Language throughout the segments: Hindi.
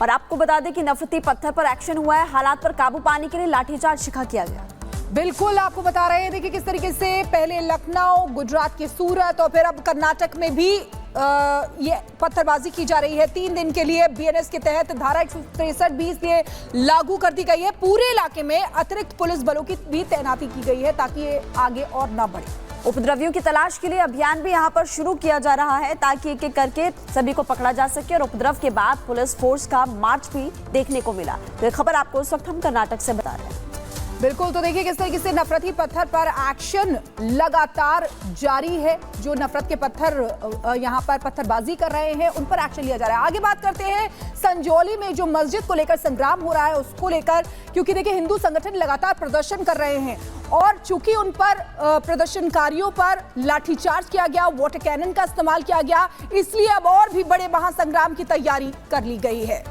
और आपको बता दें कि नफरती पत्थर पर एक्शन हुआ है। हालात पर काबू पाने के लिए लाठीचार्ज शिखा किया गया। बिल्कुल आपको बता रहे हैं, देखिए किस तरीके से पहले लखनऊ, गुजरात के सूरत और फिर अब कर्नाटक में भी ये पत्थरबाजी की जा रही है। 3 दिन के लिए बीएनएस के तहत धारा 163 भी इसलिए लागू कर दी गई है। पूरे इलाके में अतिरिक्त पुलिस बलों की भी तैनाती की गई है ताकि ये आगे और ना बढ़े। उपद्रवियों की तलाश के लिए अभियान भी यहां पर शुरू किया जा रहा है ताकि एक एक करके सभी को पकड़ा जा सके। और उपद्रव के बाद पुलिस फोर्स का मार्च भी देखने को मिला। तो ये खबर आपको इस वक्त हम कर्नाटक से बता रहे हैं। बिल्कुल, तो देखिए किस तरीके से नफरती पत्थर पर एक्शन लगातार जारी है। जो नफरत के पत्थर यहाँ पर पत्थरबाजी कर रहे हैं उन पर एक्शन लिया जा रहा है। आगे बात करते हैं संजौली में जो मस्जिद को लेकर संग्राम हो रहा है उसको लेकर, क्योंकि देखिए हिंदू संगठन लगातार प्रदर्शन कर रहे हैं और चूंकि उन पर प्रदर्शनकारियों पर लाठीचार्ज किया गया, वाटर कैनन का इस्तेमाल किया गया, इसलिए अब और भी बड़े महासंग्राम की तैयारी कर ली गई है।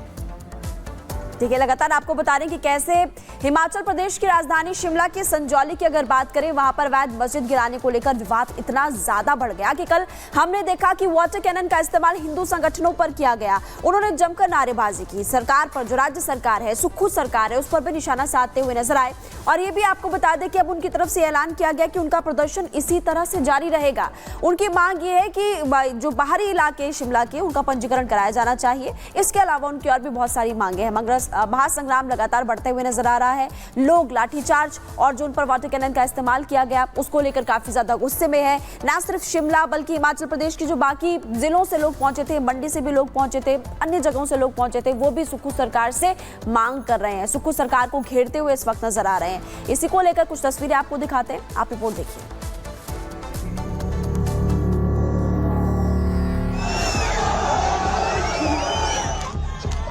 देखिए लगातार आपको बता रहे हैं कि कैसे हिमाचल प्रदेश की राजधानी शिमला के संजौली की अगर बात करें, वहां पर अवैध मस्जिद गिराने को लेकर विवाद इतना ज्यादा बढ़ गया कि कल हमने देखा कि वाटर कैनन का इस्तेमाल हिंदू संगठनों पर किया गया। उन्होंने जमकर नारेबाजी की। सरकार पर, जो राज्य सरकार है, सुक्खू सरकार है, उस पर भी निशाना साधते हुए नजर आए। और ये भी आपको बता दें कि अब उनकी तरफ से ऐलान किया गया कि उनका प्रदर्शन इसी तरह से जारी रहेगा। उनकी मांग ये है कि जो बाहरी इलाके शिमला के, उनका पंजीकरण कराया जाना चाहिए। इसके अलावा उनकी और भी बहुत सारी मांगे हैं। मगर महासंग्राम लगातार बढ़ते हुए नजर आ रहा है। लोग लाठीचार्ज और जो उन पर वाटर कैनन का इस्तेमाल किया गया उसको लेकर काफी ज्यादा गुस्से में है। न सिर्फ शिमला बल्कि हिमाचल प्रदेश की जो बाकी जिलों से लोग पहुंचे थे, मंडी से भी लोग पहुंचे थे, अन्य जगहों से लोग पहुंचे थे, वो भी सुक्खू सरकार से मांग कर रहे हैं। सुक्खू सरकार को घेरते हुए इस वक्त नजर आ रहे हैं। इसी को लेकर कुछ तस्वीरें आपको दिखाते हैं, आप रिपोर्ट देखिए।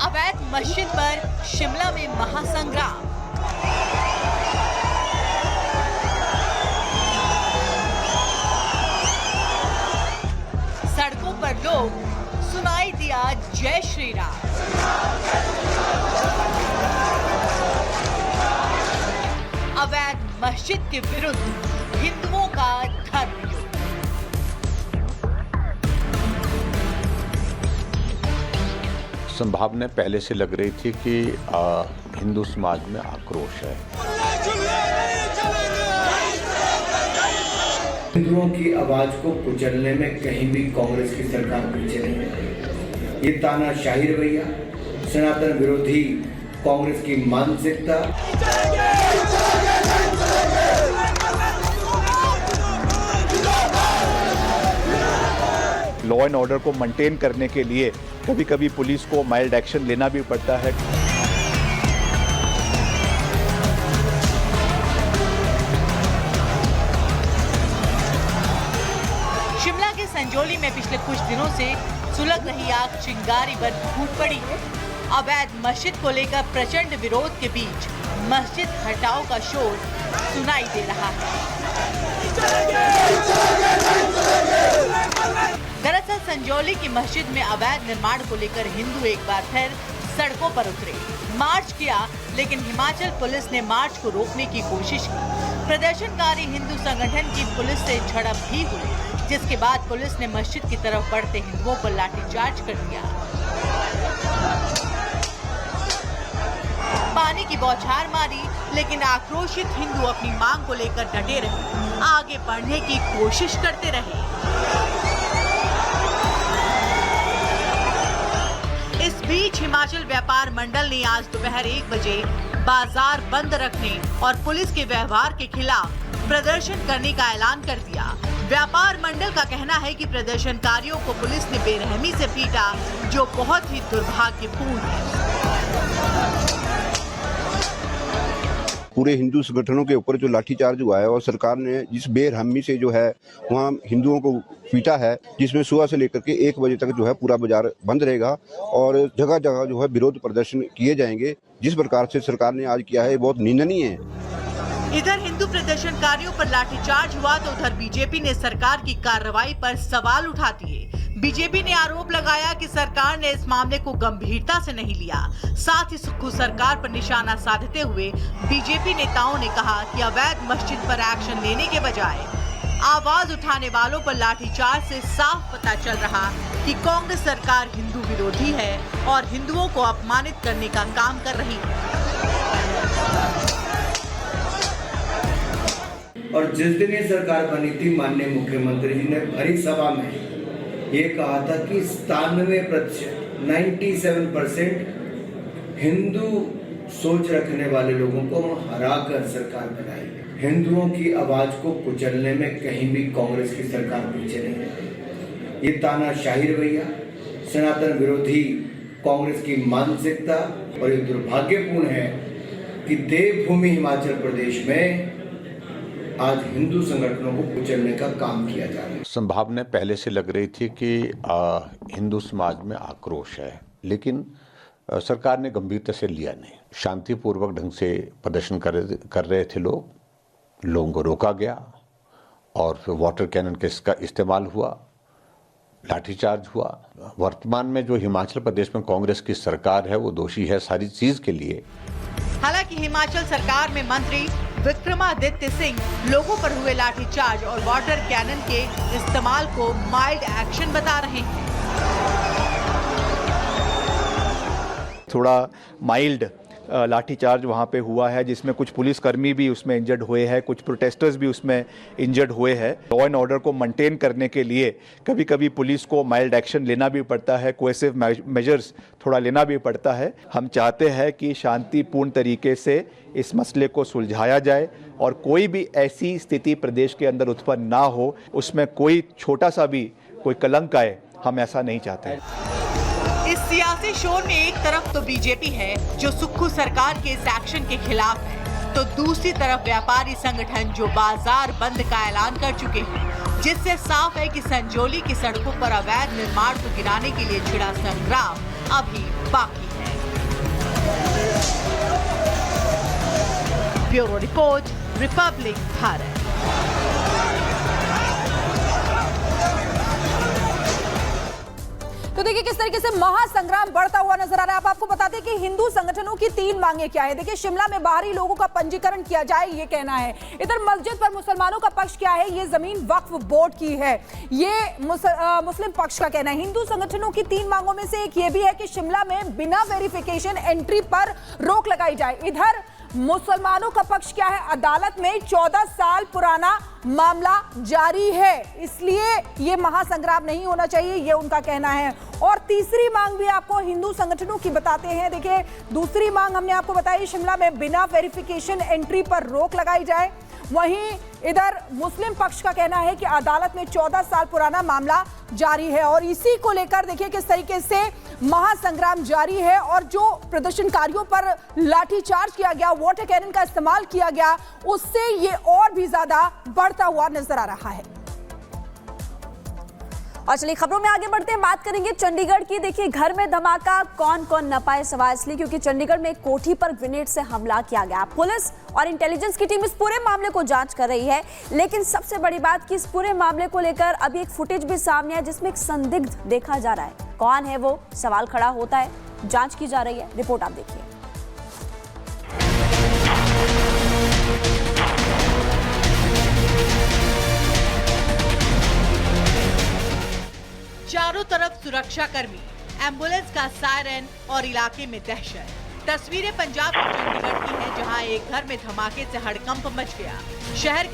अवैध मस्जिद पर शिमला में महासंग्राम। सड़कों पर लोग, सुनाई दिया जय श्री राम। अवैध मस्जिद के विरुद्ध हिंदुओं का धर्म युद्ध। संभावना पहले से लग रही थी कि हिंदू समाज में आक्रोश है। हिंदुओं की आवाज को कुचलने में कहीं भी कांग्रेस की सरकार पीछे नहीं है। ये तानाशाही रवैया, सनातन विरोधी कांग्रेस की मानसिकता, लॉ एंड ऑर्डर को मेंटेन करने के लिए कभी कभी पुलिस को माइल्ड एक्शन लेना भी पड़ता है। शिमला के संजौली में पिछले कुछ दिनों से सुलग रही आग चिंगारी बन फूट पड़ी है। अवैध मस्जिद को लेकर प्रचंड विरोध के बीच मस्जिद हटाओ का शोर सुनाई दे रहा है। दरअसल संजौली की मस्जिद में अवैध निर्माण को लेकर हिंदू एक बार फिर सड़कों पर उतरे, मार्च किया, लेकिन हिमाचल पुलिस ने मार्च को रोकने की कोशिश की। प्रदर्शनकारी हिंदू संगठन की पुलिस से झड़प भी हुई, जिसके बाद पुलिस ने मस्जिद की तरफ बढ़ते हिंदुओं पर लाठीचार्ज कर दिया। पानी की बौछार मारी, लेकिन आक्रोशित हिंदू अपनी मांग को लेकर डटे रहे, आगे बढ़ने की कोशिश करते रहे। इस बीच हिमाचल व्यापार मंडल ने आज दोपहर 1 बजे बाजार बंद रखने और पुलिस के व्यवहार के खिलाफ प्रदर्शन करने का ऐलान कर दिया। व्यापार मंडल का कहना है कि प्रदर्शनकारियों को पुलिस ने बेरहमी से पीटा, जो बहुत ही दुर्भाग्यपूर्ण है। पूरे हिंदू संगठनों के ऊपर जो लाठीचार्ज हुआ है और सरकार ने जिस बेरहमी से जो है वहाँ हिंदुओं को पीटा है, जिसमें सुबह से लेकर के 1 बजे तक जो है पूरा बाजार बंद रहेगा और जगह जगह जो है विरोध प्रदर्शन किए जाएंगे। जिस प्रकार से सरकार ने आज किया है ये बहुत निंदनीय है। इधर हिंदू प्रदर्शनकारियों पर लाठीचार्ज हुआ तो उधर बीजेपी ने सरकार की कार्रवाई पर सवाल उठा दिए। बीजेपी ने आरोप लगाया कि सरकार ने इस मामले को गंभीरता से नहीं लिया। साथ ही सुक्खू सरकार पर निशाना साधते हुए बीजेपी नेताओं ने कहा कि अवैध मस्जिद पर एक्शन लेने के बजाय आवाज उठाने वालों पर लाठीचार्ज से साफ पता चल रहा कि कांग्रेस सरकार हिंदू विरोधी है और हिंदुओं को अपमानित करने का काम कर रही है। और जिस दिन ये सरकार बनी थी, माननीय मुख्यमंत्री जी ने भरी सभा में ये कहा था कि 97% हिंदू सोच रखने वाले लोगों को हम हराकर सरकार बनाएंगे। हिंदुओं की आवाज को कुचलने में कहीं भी कांग्रेस की सरकार पीछे नहीं है। ये तानाशाही रवैया, सनातन विरोधी कांग्रेस की मानसिकता, और ये दुर्भाग्यपूर्ण है कि देवभूमि हिमाचल प्रदेश में आज हिंदू संगठनों को कुचलने का काम किया जा रहा है। संभावना पहले से लग रही थी कि हिंदू समाज में आक्रोश है, लेकिन सरकार ने गंभीरता से लिया नहीं। शांतिपूर्वक ढंग से प्रदर्शन कर रहे थे लोगों को रोका गया और फिर वाटर कैनन का इस्तेमाल हुआ, लाठीचार्ज हुआ। वर्तमान में जो हिमाचल प्रदेश में कांग्रेस की सरकार है वो दोषी है सारी चीज के लिए। हालांकि हिमाचल सरकार में मंत्री विक्रमादित्य सिंह लोगों पर हुए लाठीचार्ज और वाटर कैनन के इस्तेमाल को माइल्ड एक्शन बता रहे हैं। थोड़ा माइल्ड लाठीचार्ज वहाँ पे हुआ है, जिसमें कुछ पुलिसकर्मी भी उसमें इंजर्ड हुए हैं, कुछ प्रोटेस्टर्स भी उसमें इंजर्ड हुए हैं। लॉ एंड ऑर्डर को मेंटेन करने के लिए कभी कभी पुलिस को माइल्ड एक्शन लेना भी पड़ता है, कोएसिव मेजर्स थोड़ा लेना भी पड़ता है। हम चाहते हैं कि शांतिपूर्ण तरीके से इस मसले को सुलझाया जाए और कोई भी ऐसी स्थिति प्रदेश के अंदर उत्पन्न ना हो, उसमें कोई छोटा सा भी कोई कलंक आए, हम ऐसा नहीं चाहते। इस सियासी शोर में एक तरफ तो बीजेपी है जो सुक्खू सरकार के इस एक्शन के खिलाफ है, तो दूसरी तरफ व्यापारी संगठन जो बाजार बंद का ऐलान कर चुके हैं, जिससे साफ है कि संजौली की सड़कों पर अवैध निर्माण को गिराने के लिए छिड़ा संग्राम अभी बाकी है। Bureau report, Republic Bharat. तो देखिए किस तरीके से महासंग्राम बढ़ता हुआ नजर आ रहा है। अब आपको बता दें कि हिंदू संगठनों की 3 मांगे क्या है। देखिए, शिमला में बाहरी लोगों का पंजीकरण किया जाए, ये कहना है। इधर मस्जिद पर मुसलमानों का पक्ष क्या है, ये जमीन वक्फ बोर्ड की है, ये मुस्लिम पक्ष का कहना है। हिंदू संगठनों की 3 मांगों में से एक ये भी है कि शिमला में बिना वेरिफिकेशन एंट्री पर रोक लगाई जाए। इधर मुसलमानों का पक्ष क्या है, अदालत में 14 साल पुराना मामला जारी है, इसलिए ये महासंग्राम नहीं होना चाहिए, ये उनका कहना है। और तीसरी मांग भी आपको हिंदू संगठनों की बताते हैं। देखिए, दूसरी मांग हमने आपको बताई, शिमला में बिना वेरिफिकेशन एंट्री पर रोक लगाई जाए। वहीं इधर मुस्लिम पक्ष का कहना है कि अदालत में 14 साल पुराना मामला जारी है और इसी को लेकर देखिए किस तरीके से महासंग्राम जारी है। और जो प्रदर्शनकारियों पर लाठीचार्ज किया गया, वाटर कैनन का इस्तेमाल किया गया, उससे ये और भी ज्यादा बढ़ता हुआ नजर आ रहा है। और चलिए खबरों में आगे बढ़ते हैं, बात करेंगे चंडीगढ़ की। देखिए, घर में धमाका कौन कौन न पाए सवाल इसलिए क्योंकि चंडीगढ़ में एक कोठी पर ग्रेनेड से हमला किया गया। पुलिस और इंटेलिजेंस की टीम इस पूरे मामले को जांच कर रही है, लेकिन सबसे बड़ी बात कि इस पूरे मामले को लेकर अभी एक फुटेज भी सामने है जिसमें एक संदिग्ध देखा जा रहा है। कौन है वो, सवाल खड़ा होता है, जांच की जा रही है। रिपोर्ट आप देखिए। चारों तरफ सुरक्षा कर्मी, एम्बुलेंस का सायरन और इलाके में दहशत। तस्वीरें पंजाब के चंडीगढ़ की हैं, जहां एक घर में धमाके से हड़कंप मच गया। शहर के